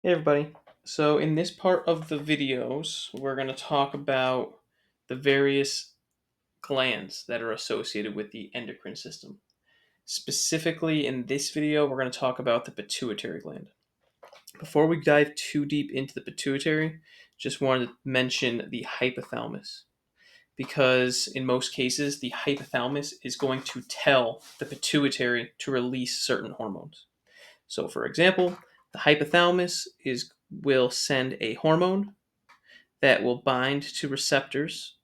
Hey everybody. So in this part of the videos, we're going to talk about the various glands that are associated with the endocrine system. Specifically in this video, we're going to talk about the pituitary gland. Before we dive too deep into the pituitary, just wanted to mention the hypothalamus because in most cases, the hypothalamus is going to tell the pituitary to release certain hormones. So, for example, the hypothalamus will send a hormone that will bind to receptors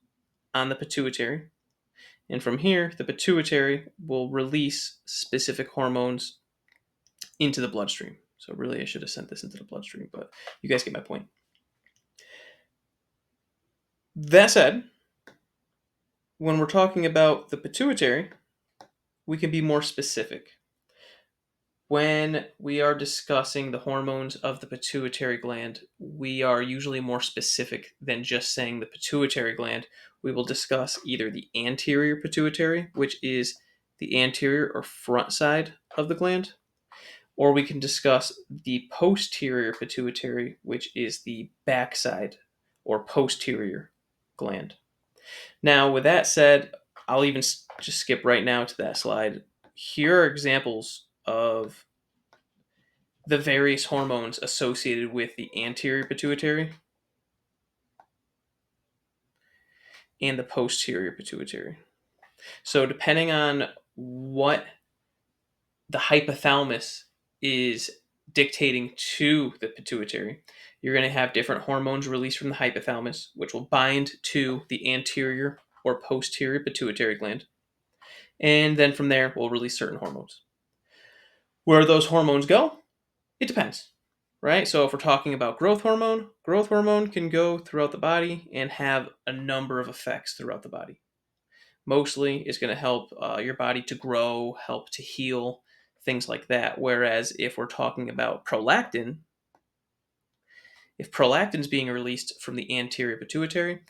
on the pituitary, and from here, the pituitary will release specific hormones into the bloodstream. So, really, I should have sent this into the bloodstream, but you guys get my point. That said, when we're talking about the pituitary, we can be more specific. When we are discussing the hormones of the pituitary gland, we are usually more specific than just saying the pituitary gland. We will discuss either the anterior pituitary, which is the anterior or front side of the gland, or we can discuss the posterior pituitary, which is the backside or posterior gland. Now, with that said, I'll even just skip right now to that slide. Here are examples of the various hormones associated with the anterior pituitary and the posterior pituitary. So, depending on what the hypothalamus is dictating to the pituitary, you're going to have different hormones released from the hypothalamus, which will bind to the anterior or posterior pituitary gland. And then from there, we'll release certain hormones. Where those hormones go, it depends. Right? So if we're talking about growth hormone can go throughout the body and have a number of effects throughout the body. Mostly, it's going to help your body to grow, help to heal, things like that. Whereas if we're talking about prolactin, if prolactin is being released from the anterior pituitary,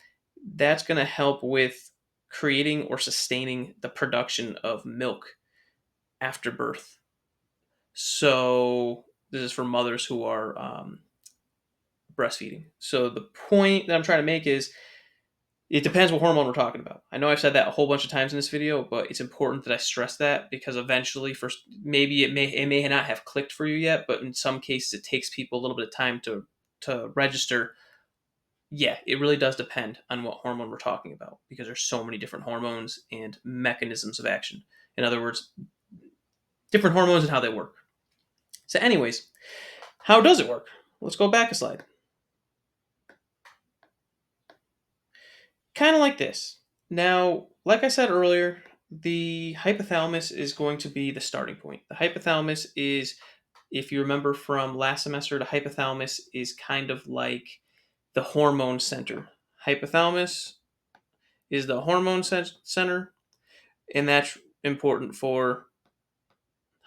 that's going to help with creating or sustaining the production of milk after birth. So this is for mothers who are breastfeeding. So the point that I'm trying to make is it depends what hormone we're talking about. I know I've said that a whole bunch of times in this video, but it's important that I stress that because eventually, first maybe it may not have clicked for you yet, but in some cases it takes people a little bit of time to register. Yeah, it really does depend on what hormone we're talking about because there's so many different hormones and mechanisms of action. In other words, different hormones and how they work. So, anyways, how does it work? Let's go back a slide. Kind of like this. Now, like I said earlier, the hypothalamus is going to be the starting point. The hypothalamus is, if you remember from last semester, the hypothalamus is kind of like the hormone center. Hypothalamus is the hormone center, and that's important for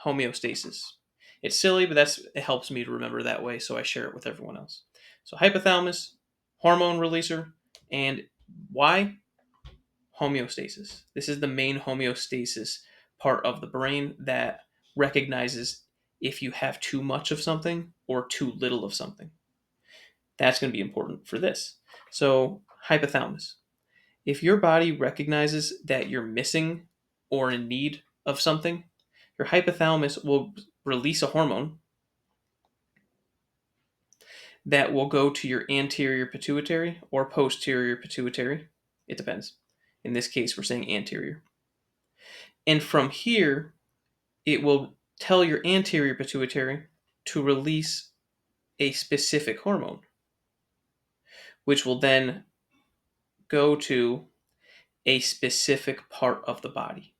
homeostasis. It's silly, but it helps me to remember that way, so I share it with everyone else. So hypothalamus, hormone releaser, and why? Homeostasis. This is the main homeostasis part of the brain that recognizes if you have too much of something or too little of something. That's going to be important for this. So, hypothalamus. If your body recognizes that you're missing or in need of something, your hypothalamus will release a hormone that will go to your anterior pituitary or posterior pituitary. It depends. In this case, we're saying anterior. And from here, it will tell your anterior pituitary to release a specific hormone, which will then go to a specific part of the body.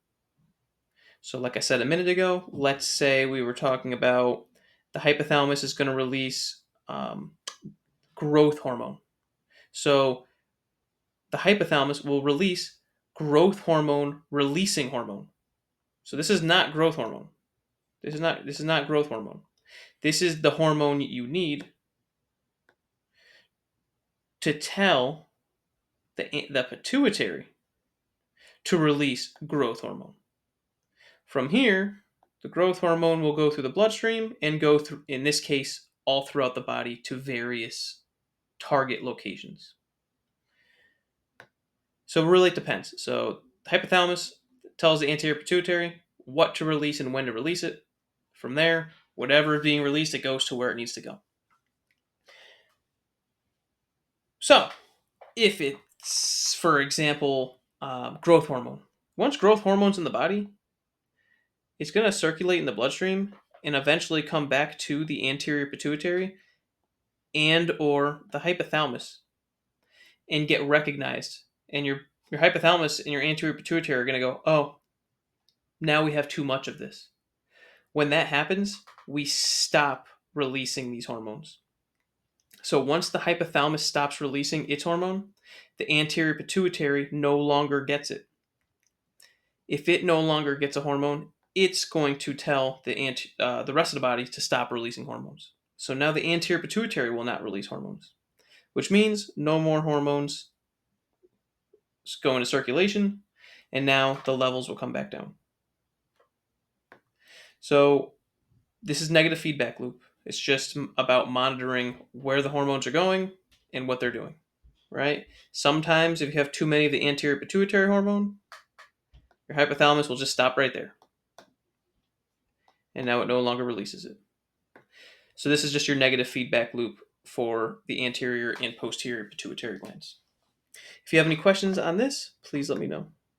So, like I said a minute ago, let's say we were talking about the hypothalamus is going to release growth hormone. So, the hypothalamus will release growth hormone releasing hormone. So, this is not growth hormone. This is not growth hormone. This is the hormone you need to tell the pituitary to release growth hormone. From here, the growth hormone will go through the bloodstream and go through, in this case, all throughout the body to various target locations. So it really depends. So the hypothalamus tells the anterior pituitary what to release and when to release it. From there, whatever is being released, it goes to where it needs to go. So if it's, for example, growth hormone, once growth hormone's in the body, it's going to circulate in the bloodstream and eventually come back to the anterior pituitary and or the hypothalamus and get recognized. And your hypothalamus and your anterior pituitary are going to go, oh, now we have too much of this. When that happens, we stop releasing these hormones. So once the hypothalamus stops releasing its hormone, the anterior pituitary no longer gets it. If it no longer gets a hormone, it's going to tell the rest of the body to stop releasing hormones. So now the anterior pituitary will not release hormones, which means no more hormones go into circulation, and now the levels will come back down. So this is negative feedback loop. It's just about monitoring where the hormones are going and what they're doing, right? Sometimes if you have too many of the anterior pituitary hormone, your hypothalamus will just stop right there. And now it no longer releases it. So this is just your negative feedback loop for the anterior and posterior pituitary glands. If you have any questions on this, please let me know.